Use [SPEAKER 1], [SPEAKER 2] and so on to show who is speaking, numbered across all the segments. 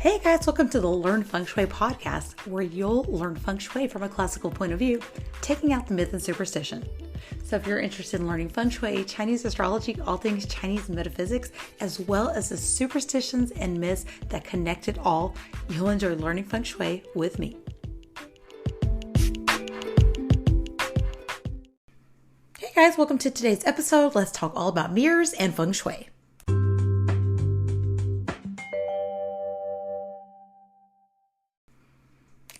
[SPEAKER 1] Hey guys, welcome to the Learn Feng Shui podcast, where you'll learn Feng Shui from a classical point of view, taking out the myth and superstition. So if you're interested in learning Feng Shui, Chinese astrology, all things Chinese metaphysics, as well as the superstitions and myths that connect it all, you'll enjoy learning Feng Shui with me. Hey guys, welcome to today's episode. Let's talk all about mirrors and Feng Shui.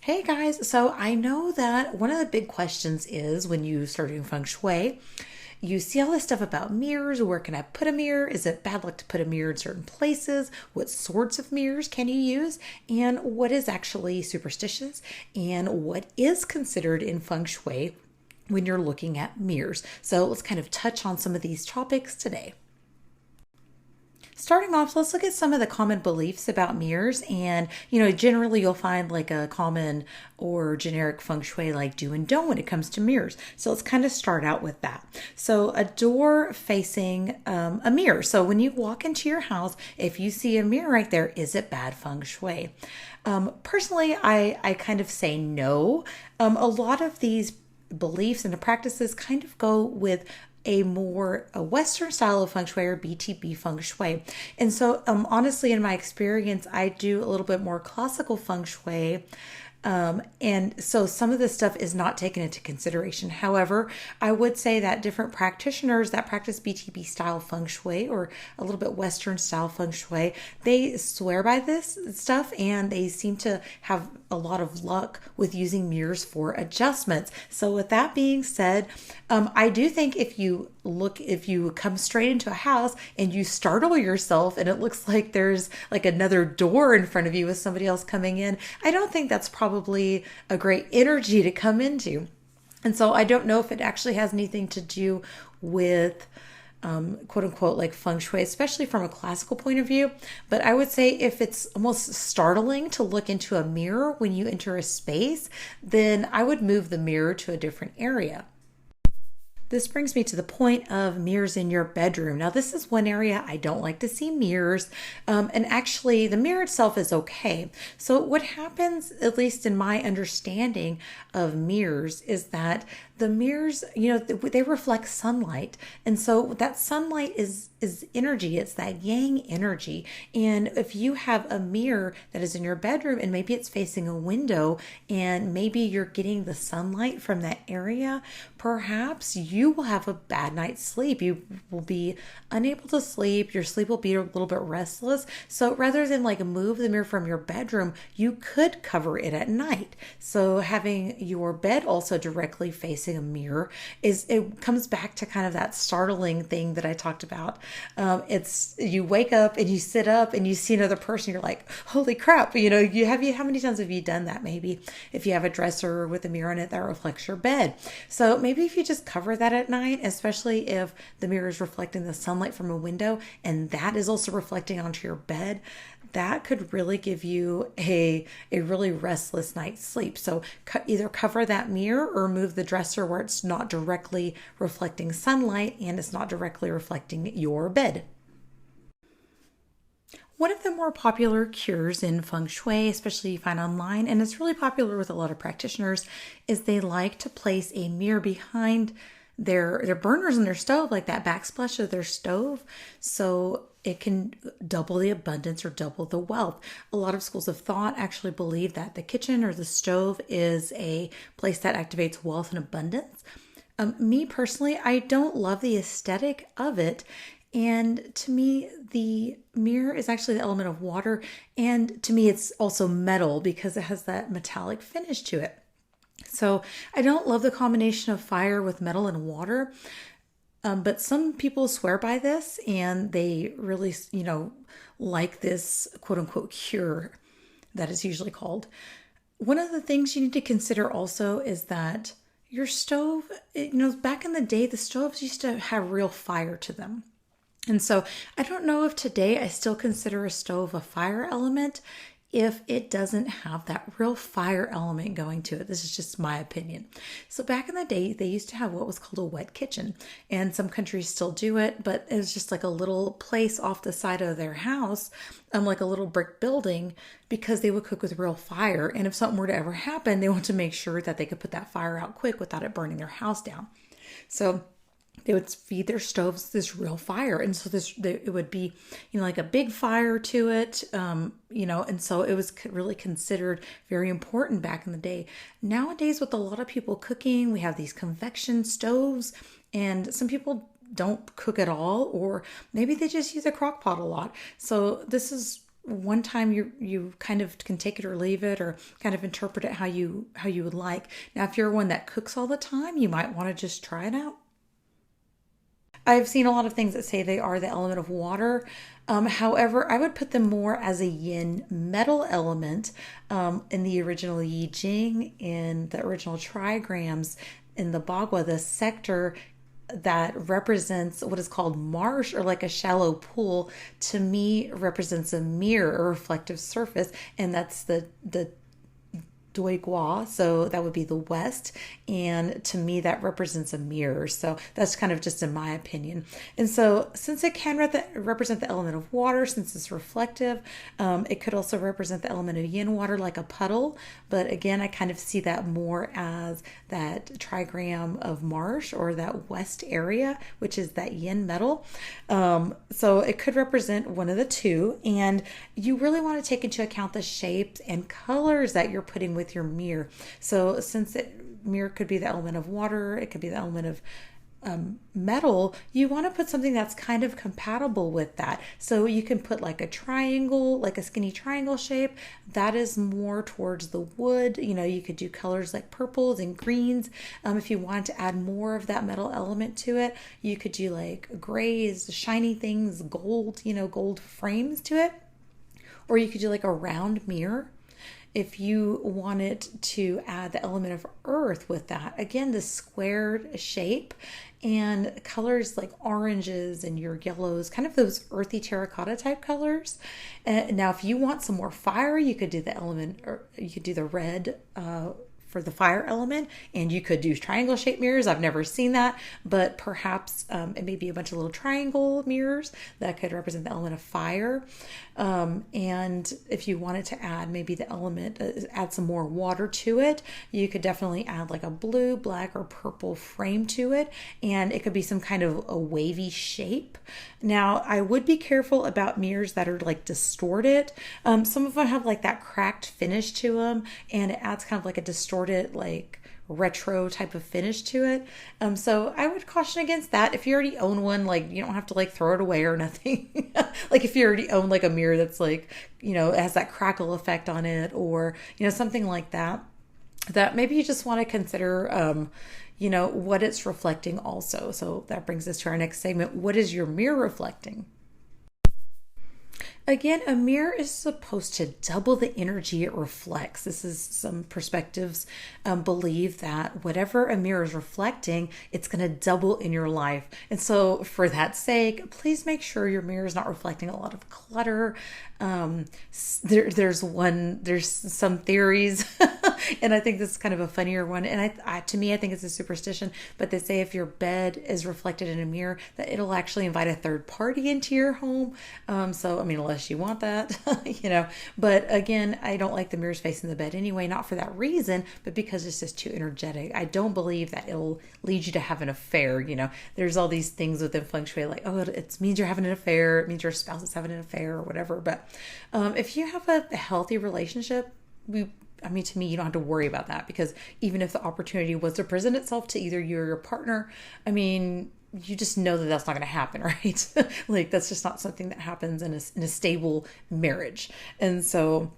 [SPEAKER 1] Hey guys, so I know that one of the big questions is when you start doing Feng Shui, you see all this stuff about mirrors. Where can I put a mirror? Is it bad luck to put a mirror in certain places? What sorts of mirrors can you use? And what is actually superstitious? And what is considered in Feng Shui when you're looking at mirrors? So let's kind of touch on some of these topics today. Starting off, let's look at some of the common beliefs about mirrors. And, generally you'll find like a common or generic Feng Shui like do and don't when it comes to mirrors. So let's kind of start out with that. So a door facing a mirror. So when you walk into your house, if you see a mirror right there, is it bad Feng Shui? Personally, I kind of say no. A lot of these beliefs and the practices kind of go with a Western style of Feng Shui or BTB Feng Shui. And so honestly, in my experience, I do a little bit more classical Feng Shui. And so some of this stuff is not taken into consideration. However, I would say that different practitioners that practice BTB style Feng Shui or a little bit Western style Feng Shui, they swear by this stuff and they seem to have a lot of luck with using mirrors for adjustments. So with that being said, I do think if you come straight into a house and you startle yourself and it looks like there's like another door in front of you with somebody else coming in, I don't think that's probably a great energy to come into. And so I don't know if it actually has anything to do with quote unquote like Feng Shui, especially from a classical point of view. But I would say if it's almost startling to look into a mirror when you enter a space, then I would move the mirror to a different area. This brings me to the point of mirrors in your bedroom. Now, this is one area I don't like to see mirrors. And actually, the mirror itself is okay. So what happens, at least in my understanding of mirrors, is that the mirrors, they reflect sunlight. And so that sunlight is energy. It's that yang energy. And if you have a mirror that is in your bedroom and maybe it's facing a window and maybe you're getting the sunlight from that area, perhaps you will have a bad night's sleep. You will be unable to sleep. Your sleep will be a little bit restless. So rather than like move the mirror from your bedroom, you could cover it at night. So having your bed also directly facing a mirror it comes back to kind of that startling thing that I talked about. It's you wake up and you sit up and you see another person. You're like, holy crap! How many times have you done that? Maybe if you have a dresser with a mirror in it that reflects your bed. So maybe if you just cover that at night, especially if the mirror is reflecting the sunlight from a window and that is also reflecting onto your bed, that could really give you a really restless night's sleep. So either cover that mirror or move the dresser where it's not directly reflecting sunlight and it's not directly reflecting your bed. One of the more popular cures in Feng Shui, especially you find online, and it's really popular with a lot of practitioners, is they like to place a mirror behind their burners in their stove, like that backsplash of their stove, so it can double the abundance or double the wealth. A lot of schools of thought actually believe that the kitchen or the stove is a place that activates wealth and abundance. Me personally, I don't love the aesthetic of it. And to me, the mirror is actually the element of water. And to me, it's also metal because it has that metallic finish to it. So I don't love the combination of fire with metal and water. But some people swear by this and they really, like this quote unquote cure that is usually called. One of the things you need to consider also is that your stove, back in the day, the stoves used to have real fire to them. And so I don't know if today I still consider a stove a fire element. if it doesn't have that real fire element going to it. This is just my opinion. So back in the day, they used to have what was called a wet kitchen, and some countries still do it, but it was just like a little place off the side of their house, like a little brick building, because they would cook with real fire. And if something were to ever happen, they want to make sure that they could put that fire out quick without it burning their house down. So they would feed their stoves this real fire, and so it would be, like a big fire to it, and so it was really considered very important back in the day. Nowadays, with a lot of people cooking, we have these convection stoves, and some people don't cook at all, or maybe they just use a crock pot a lot. So this is one time you kind of can take it or leave it, or kind of interpret it how you would like. Now, if you're one that cooks all the time, you might want to just try it out. I've seen a lot of things that say they are the element of water. However, I would put them more as a yin metal element in the original Yi Jing, in the original trigrams, in the BaGua, the sector that represents what is called marsh, or like a shallow pool, to me represents a mirror, a reflective surface, and that's the BaGua, so that would be the west, and to me that represents a mirror. So that's kind of just in my opinion. And so since it can represent the element of water, since it's reflective, it could also represent the element of yin water, like a puddle. But again, I kind of see that more as that trigram of marsh, or that west area, which is that yin metal. So it could represent one of the two, and you really want to take into account the shapes and colors that you're putting with your mirror. So since mirror could be the element of water, it could be the element of metal, you want to put something that's kind of compatible with that. So you can put like a triangle, like a skinny triangle shape that is more towards the wood. You could do colors like purples and greens. If you want to add more of that metal element to it, you could do like grays, shiny things, gold, gold frames to it. Or you could do like a round mirror. If you wanted to add the element of earth with that, again, the squared shape and colors like oranges and your yellows, kind of those earthy terracotta type colors. Now, if you want some more fire, you could do the element, or you could do the red for the fire element, and you could do triangle shaped mirrors. I've never seen that, but perhaps it may be a bunch of little triangle mirrors that could represent the element of fire. And if you wanted to add maybe the element, add some more water to it, you could definitely add like a blue, black, or purple frame to it, and it could be some kind of a wavy shape. Now, I would be careful about mirrors that are like distorted. Some of them have like that cracked finish to them, and it adds kind of like a distorted, like retro type of finish to it. So I would caution against that. If you already own one, like, you don't have to like throw it away or nothing. Like if you already own like a mirror that's like, it has that crackle effect on it, or, something like that, that maybe you just want to consider, what it's reflecting also. So that brings us to our next segment. What is your mirror reflecting? Again, a mirror is supposed to double the energy it reflects. This is some perspectives believe that whatever a mirror is reflecting, it's going to double in your life. And so for that sake, please make sure your mirror is not reflecting a lot of clutter. There's some theories, and I think this is kind of a funnier one. And to me, I think it's a superstition, but they say if your bed is reflected in a mirror, that it'll actually invite a third party into your home. So, unless you want that, but again, I don't like the mirrors facing the bed anyway, not for that reason, but because it's just too energetic. I don't believe that it'll lead you to have an affair. There's all these things within Feng Shui, like, oh, it means you're having an affair. It means your spouse is having an affair or whatever. But if you have a healthy relationship, to me, you don't have to worry about that, because even if the opportunity was to present itself to either you or your partner, you just know that that's not going to happen, right? Like, that's just not something that happens in a stable marriage. And so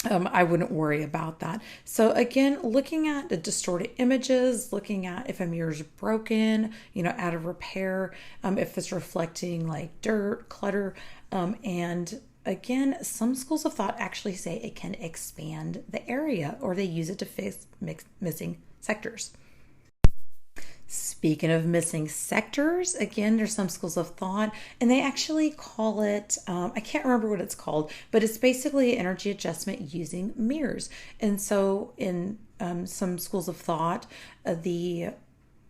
[SPEAKER 1] I wouldn't worry about that. So again, looking at the distorted images, looking at if a mirror is broken, out of repair, if it's reflecting like dirt, clutter, and again, some schools of thought actually say it can expand the area, or they use it to fix missing sectors. Speaking of missing sectors, again, there's some schools of thought, and they actually call it, I can't remember what it's called, but it's basically energy adjustment using mirrors. And so, in some schools of thought, the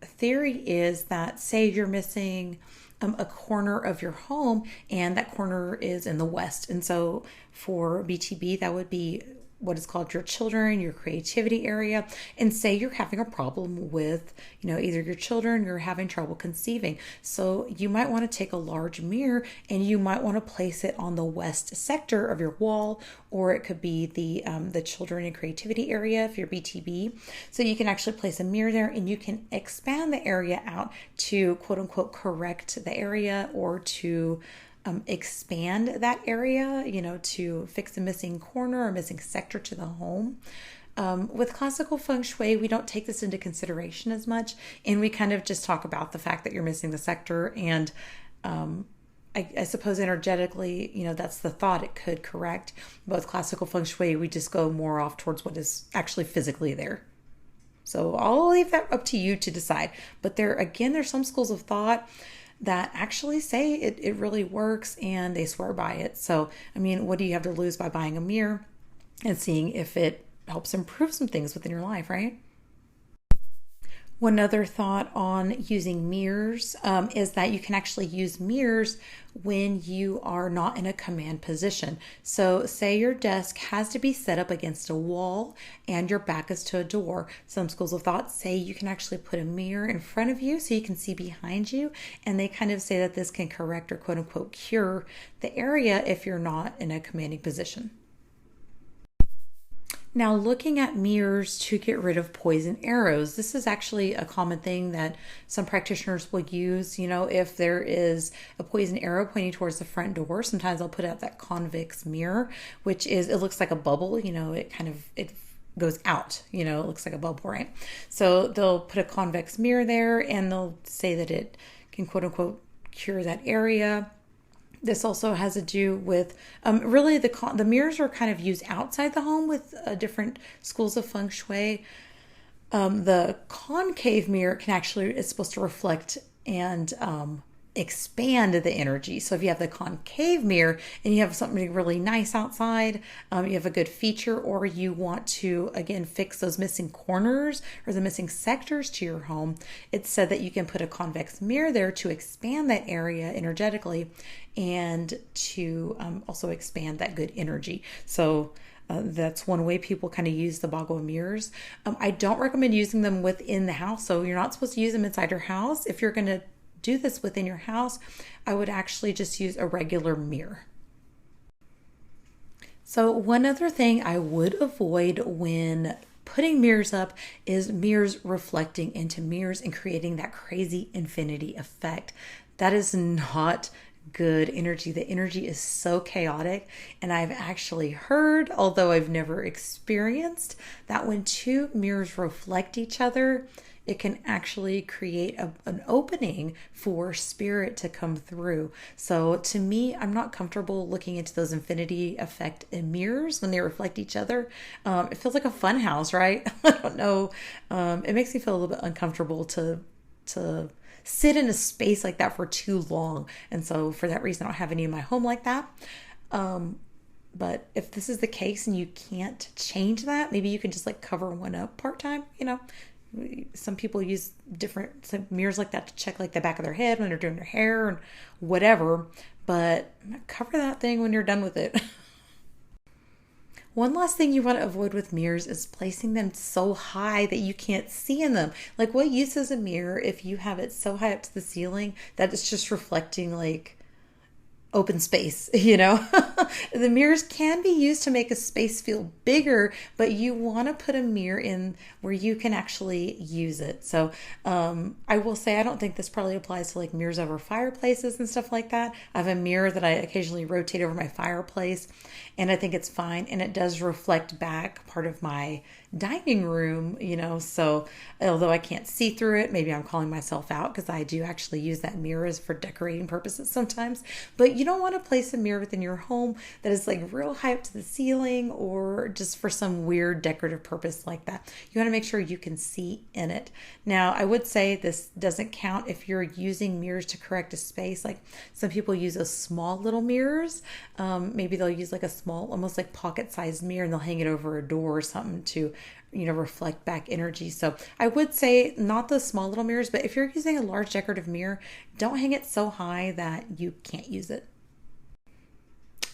[SPEAKER 1] theory is that, say, you're missing a corner of your home, and that corner is in the west. And so, for BTB, that would be what is called your children, your creativity area, and say you're having a problem with, either your children, you're having trouble conceiving. So you might want to take a large mirror and you might want to place it on the west sector of your wall, or it could be the children and creativity area if you're BTB. So you can actually place a mirror there and you can expand the area out to quote unquote correct the area, or to expand that area, to fix a missing corner or missing sector to the home. With classical feng shui, we don't take this into consideration as much, and we kind of just talk about the fact that you're missing the sector. And I suppose energetically, that's the thought it could correct. But with classical feng shui, we just go more off towards what is actually physically there. So I'll leave that up to you to decide. But there's some schools of thought that actually say it really works, and they swear by it. So, what do you have to lose by buying a mirror and seeing if it helps improve some things within your life, right? One other thought on using mirrors is that you can actually use mirrors when you are not in a command position. So say your desk has to be set up against a wall and your back is to a door. Some schools of thought say you can actually put a mirror in front of you so you can see behind you. And they kind of say that this can correct or quote unquote cure the area if you're not in a commanding position. Now, looking at mirrors to get rid of poison arrows, this is actually a common thing that some practitioners will use. If there is a poison arrow pointing towards the front door, sometimes I'll put out that convex mirror, which is, it looks like a bubble, it goes out, it looks like a bubble, right? So they'll put a convex mirror there and they'll say that it can quote unquote cure that area. This also has to do with really the mirrors are kind of used outside the home with different schools of feng shui. The concave mirror is supposed to reflect and expand the energy. So if you have the concave mirror and you have something really nice outside, you have a good feature, or you want to, again, fix those missing corners or the missing sectors to your home, it's said that you can put a convex mirror there to expand that area energetically and to also expand that good energy. So that's one way people kind of use the BaGua mirrors. I don't recommend using them within the house. So you're not supposed to use them inside your house. If you're going to do this within your house, I would actually just use a regular mirror. So one other thing I would avoid when putting mirrors up is mirrors reflecting into mirrors and creating that crazy infinity effect. That is not good energy. The energy is so chaotic, and I've actually heard, although I've never experienced, that when two mirrors reflect each other, it can actually create an opening for spirit to come through. So to me, I'm not comfortable looking into those infinity effect in mirrors when they reflect each other. It feels like a fun house, right? I don't know. It makes me feel a little bit uncomfortable to sit in a space like that for too long. And so for that reason, I don't have any in my home like that. But if this is the case and you can't change that, maybe you can just cover one up part-time, Some people use different mirrors like that to check the back of their head when they're doing their hair and whatever, but cover that thing when you're done with it. One last thing you want to avoid with mirrors is placing them so high that you can't see in them. What use is a mirror if you have it so high up to the ceiling that it's just reflecting open space, The mirrors can be used to make a space feel bigger, but you want to put a mirror in where you can actually use it. So I will say I don't think this probably applies to mirrors over fireplaces and stuff like that. I have a mirror that I occasionally rotate over my fireplace, and I think it's fine, and it does reflect back part of my dining room, so although I can't see through it, maybe I'm calling myself out because I do actually use that mirror as for decorating purposes sometimes. But you don't want to place a mirror within your home that is like real high up to the ceiling or just for some weird decorative purpose like that. You want to make sure you can see in it. Now, I would say this doesn't count if you're using mirrors to correct a space. Like some people use those small little mirrors. Maybe they'll use like a small, almost like pocket-sized mirror, and they'll hang it over a door or something to reflect back energy. So I would say not the small little mirrors, but if you're using a large decorative mirror, don't hang it so high that you can't use it.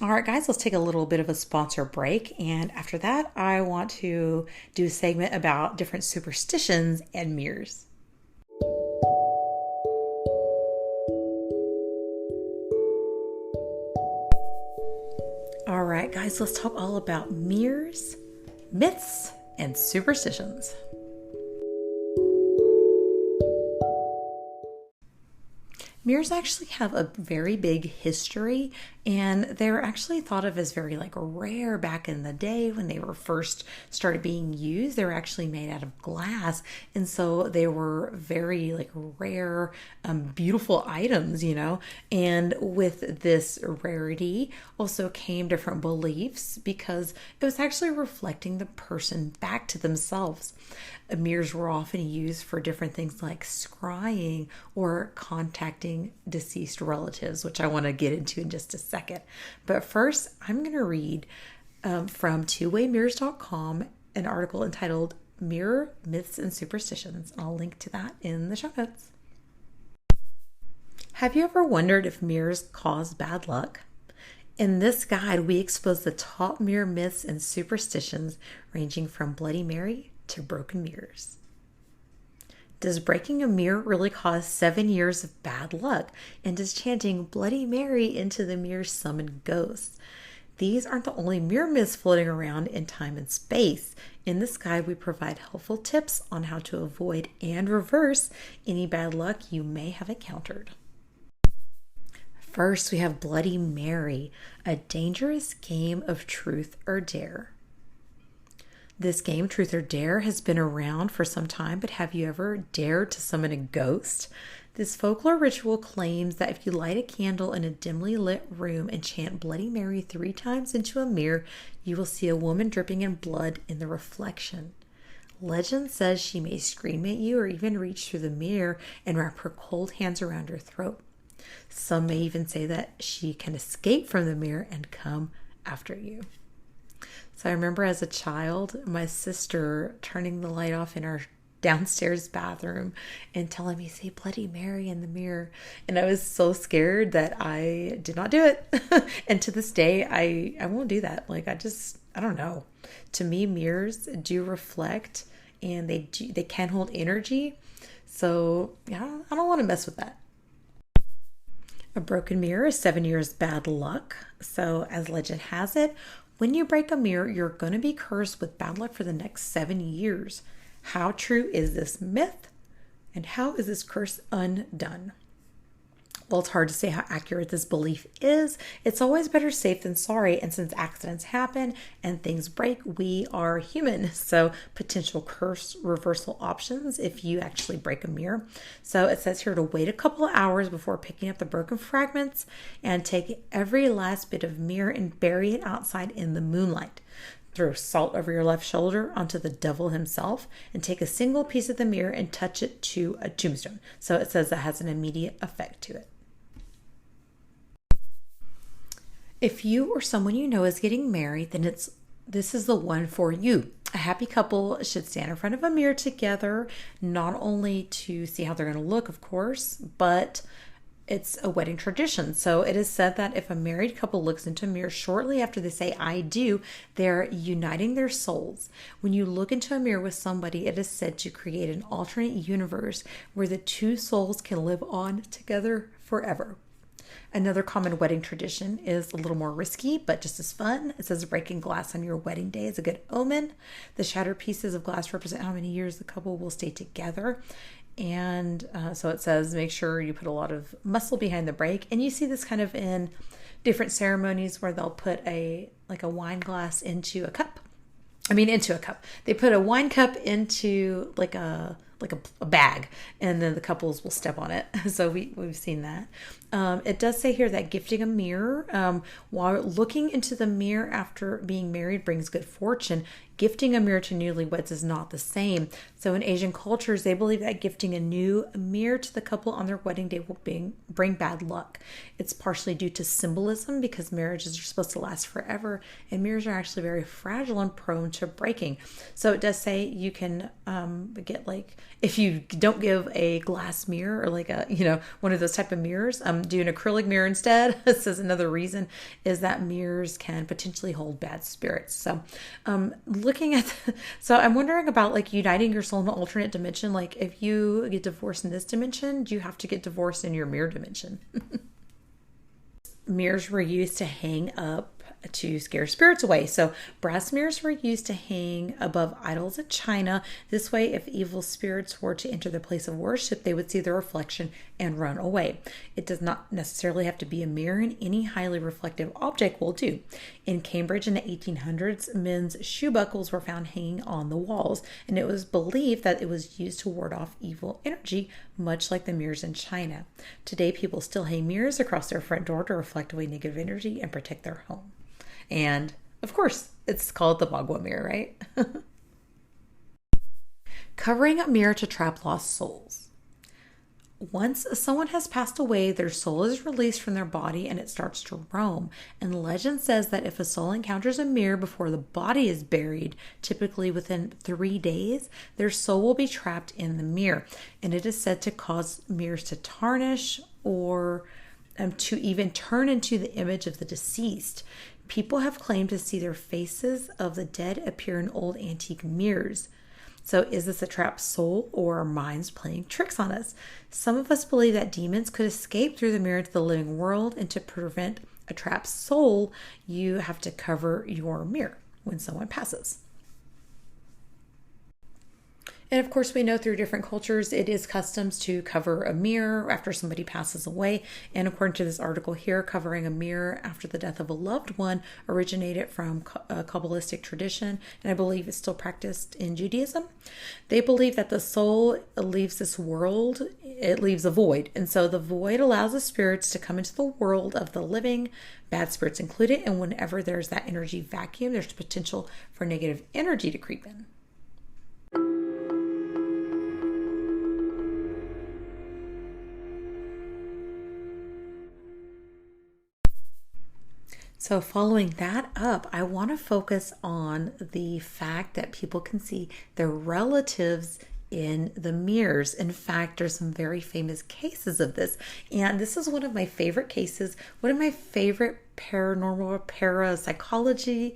[SPEAKER 1] All right, guys, let's take a little bit of a sponsor break. And after that, I want to do a segment about different superstitions and mirrors. All right, guys, let's talk all about mirrors, myths, and superstitions. Mirrors actually have a very big history, and they were actually thought of as very rare back in the day when they were first started being used. They were actually made out of glass, and so they were very rare, beautiful items, And with this rarity also came different beliefs because it was actually reflecting the person back to themselves. Mirrors were often used for different things like scrying or contacting deceased relatives, which I want to get into in just a second. But first, I'm going to read from twowaymirrors.com an article entitled Mirror, Myths, and Superstitions. I'll link to that in the show notes. Have you ever wondered if mirrors cause bad luck? In this guide, we expose the top mirror myths and superstitions ranging from Bloody Mary to broken mirrors. Does breaking a mirror really cause 7 years of bad luck? And does chanting Bloody Mary into the mirror summon ghosts? These aren't the only mirror myths floating around in time and space. In this guide, we provide helpful tips on how to avoid and reverse any bad luck you may have encountered. First, we have Bloody Mary, a dangerous game of truth or dare. This game, Truth or Dare, has been around for some time, but have you ever dared to summon a ghost? This folklore ritual claims that if you light a candle in a dimly lit room and chant Bloody Mary 3 times into a mirror, you will see a woman dripping in blood in the reflection. Legend says she may scream at you or even reach through the mirror and wrap her cold hands around your throat. Some may even say that she can escape from the mirror and come after you. So I remember as a child, my sister turning the light off in our downstairs bathroom and telling me, say Bloody Mary in the mirror. And I was so scared that I did not do it. And to this day, I won't do that. I don't know. To me, mirrors do reflect and they can hold energy. So yeah, I don't want to mess with that. A broken mirror is 7 years bad luck. So as legend has it, when you break a mirror, you're going to be cursed with bad luck for the next 7 years. How true is this myth? And how is this curse undone? Well, it's hard to say how accurate this belief is. It's always better safe than sorry. And since accidents happen and things break, we are human. So potential curse reversal options if you actually break a mirror. So it says here to wait a couple of hours before picking up the broken fragments and take every last bit of mirror and bury it outside in the moonlight. Throw salt over your left shoulder onto the devil himself and take a single piece of the mirror and touch it to a tombstone. So it says that has an immediate effect to it. If you or someone you know is getting married, then this is the one for you. A happy couple should stand in front of a mirror together, not only to see how they're going to look, of course, but it's a wedding tradition. So it is said that if a married couple looks into a mirror shortly after they say, I do, they're uniting their souls. When you look into a mirror with somebody, it is said to create an alternate universe where the two souls can live on together forever. Another common wedding tradition is a little more risky, but just as fun. It says breaking glass on your wedding day is a good omen. The shattered pieces of glass represent how many years the couple will stay together. And so it says make sure you put a lot of muscle behind the break. And you see this kind of in different ceremonies where they'll put a wine glass into a cup. into a cup. They put a wine cup into like a bag, and then the couples will step on it. So we've seen that. It does say here that gifting a mirror, while looking into the mirror after being married brings good fortune, gifting a mirror to newlyweds is not the same. So in Asian cultures, they believe that gifting a new mirror to the couple on their wedding day will bring bad luck. It's partially due to symbolism because marriages are supposed to last forever, and mirrors are actually very fragile and prone to breaking. So it does say you can get, like, if you don't give a glass mirror or like a, one of those type of mirrors, do an acrylic mirror instead. This is another reason, is that mirrors can potentially hold bad spirits. So so I'm wondering about like uniting your soul in an alternate dimension. Like if you get divorced in this dimension, do you have to get divorced in your mirror dimension? Mirrors were used to hang up to scare spirits away. So brass mirrors were used to hang above idols in China. This way, if evil spirits were to enter the place of worship, they would see their reflection and run away. It does not necessarily have to be a mirror, and any highly reflective object will do. In Cambridge in the 1800s, men's shoe buckles were found hanging on the walls, and it was believed that it was used to ward off evil energy, much like the mirrors in China. Today, people still hang mirrors across their front door to reflect away negative energy and protect their home. And of course, it's called the BaGua mirror, right? Covering a mirror to trap lost souls. Once someone has passed away, their soul is released from their body and it starts to roam. And legend says that if a soul encounters a mirror before the body is buried, typically within 3 days, their soul will be trapped in the mirror. And it is said to cause mirrors to tarnish or to even turn into the image of the deceased. People have claimed to see their faces of the dead appear in old antique mirrors. So is this a trapped soul or our minds playing tricks on us? Some of us believe that demons could escape through the mirror to the living world, and to prevent a trapped soul, you have to cover your mirror when someone passes. And of course, we know through different cultures, it is customs to cover a mirror after somebody passes away. And according to this article here, covering a mirror after the death of a loved one originated from a Kabbalistic tradition, and I believe it's still practiced in Judaism. They believe that the soul leaves this world, it leaves a void. And so the void allows the spirits to come into the world of the living, bad spirits included. And whenever there's that energy vacuum, there's potential for negative energy to creep in. So following that up, I want to focus on the fact that people can see their relatives in the mirrors. In fact, there's some very famous cases of this. And this is one of my favorite cases, one of my favorite paranormal parapsychology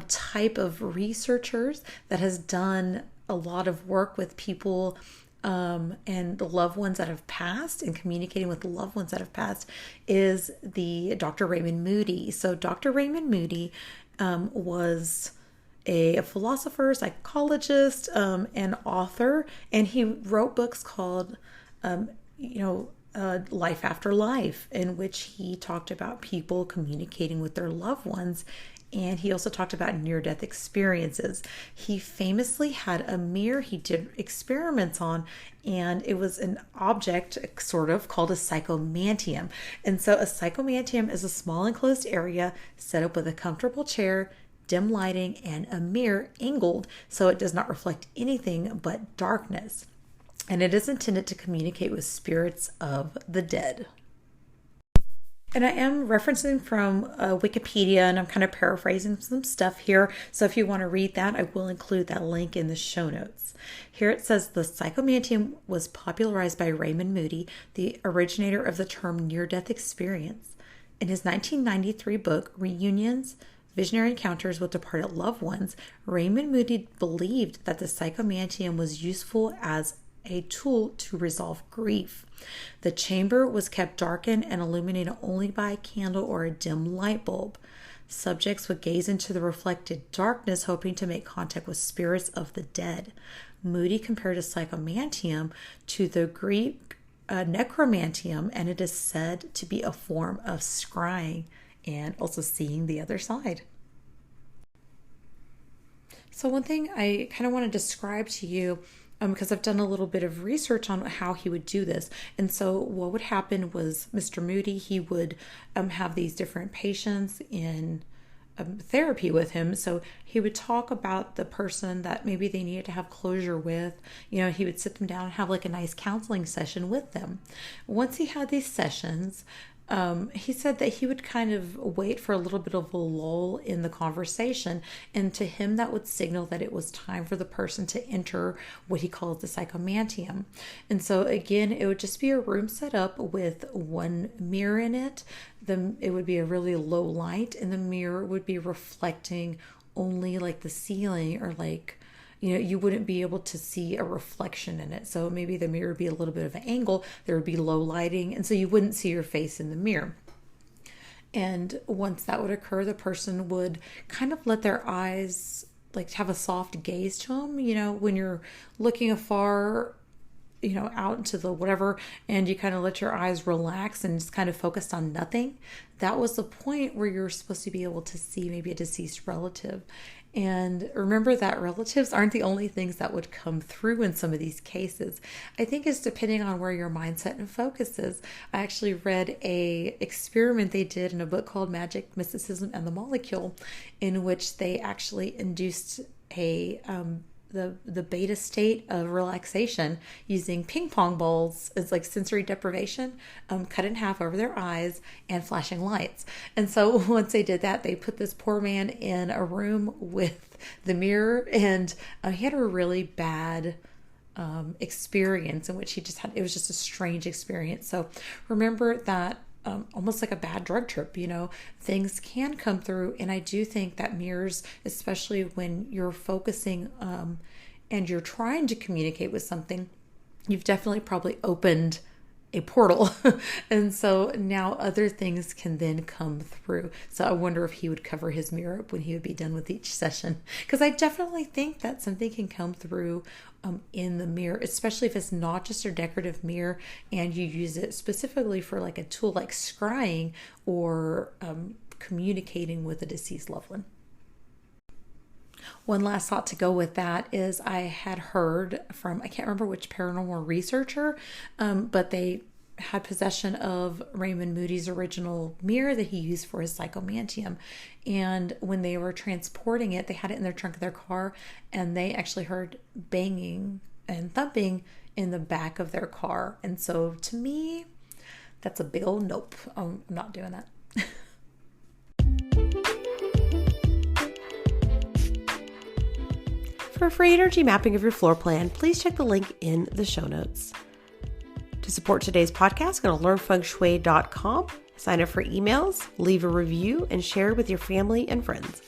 [SPEAKER 1] type of researchers that has done a lot of work with people and the loved ones that have passed, and communicating with the loved ones that have passed, is the Dr. Raymond Moody. So Dr. Raymond Moody was a philosopher, psychologist, and author, and he wrote books called, Life After Life, in which he talked about people communicating with their loved ones. And he also talked about near-death experiences. He famously had a mirror he did experiments on, and it was an object sort of called a psychomantium. And so a psychomantium is a small enclosed area set up with a comfortable chair, dim lighting, and a mirror angled so it does not reflect anything but darkness. And it is intended to communicate with spirits of the dead. And I am referencing from Wikipedia, and I'm kind of paraphrasing some stuff here. So if you want to read that, I will include that link in the show notes. Here it says the psychomantium was popularized by Raymond Moody, the originator of the term near-death experience. In his 1993 book, Reunions, Visionary Encounters with Departed Loved Ones, Raymond Moody believed that the psychomantium was useful as a tool to resolve grief. The chamber was kept darkened and illuminated only by a candle or a dim light bulb. Subjects would gaze into the reflected darkness, hoping to make contact with spirits of the dead. Moody compared a psychomantium to the Greek necromantium, and it is said to be a form of scrying and also seeing the other side. So one thing I kind of want to describe to you, because I've done a little bit of research on how he would do this. And so what would happen was Mr. Moody, he would have these different patients in therapy with him. So he would talk about the person that maybe they needed to have closure with. He would sit them down and have like a nice counseling session with them. Once he had these sessions, he said that he would kind of wait for a little bit of a lull in the conversation, and to him that would signal that it was time for the person to enter what he calls the psychomantium. And so again, it would just be a room set up with one mirror in it. It would be a really low light, and the mirror would be reflecting only like the ceiling, or like you wouldn't be able to see a reflection in it. So maybe the mirror would be a little bit of an angle. There would be low lighting. And so you wouldn't see your face in the mirror. And once that would occur, the person would kind of let their eyes like have a soft gaze to them. When you're looking afar, out into the whatever, and you kind of let your eyes relax and just kind of focused on nothing. That was the point where you're supposed to be able to see maybe a deceased relative. And remember that relatives aren't the only things that would come through in some of these cases. I think it's depending on where your mindset and focus is. I actually read a experiment they did in a book called Magic, Mysticism, and the Molecule, in which they actually induced the beta state of relaxation using ping pong balls as like sensory deprivation, cut in half over their eyes, and flashing lights. And so once they did that, they put this poor man in a room with the mirror, and he had a really bad experience in which it was just a strange experience. So remember that almost like a bad drug trip, things can come through. And I do think that mirrors, especially when you're focusing and you're trying to communicate with something, you've definitely probably opened a portal. And so now other things can then come through. So I wonder if he would cover his mirror up when he would be done with each session. Because I definitely think that something can come through in the mirror, especially if it's not just a decorative mirror and you use it specifically for like a tool like scrying or communicating with a deceased loved one. One last thought to go with that is I had heard from, I can't remember which paranormal researcher, but they had possession of Raymond Moody's original mirror that he used for his psychomantium. And when they were transporting it, they had it in their trunk of their car, and they actually heard banging and thumping in the back of their car. And so to me, that's a big old nope. I'm not doing that.
[SPEAKER 2] For a free energy mapping of your floor plan, please check the link in the show notes. To support today's podcast, go to learnfengshui.com, sign up for emails, leave a review, and share with your family and friends.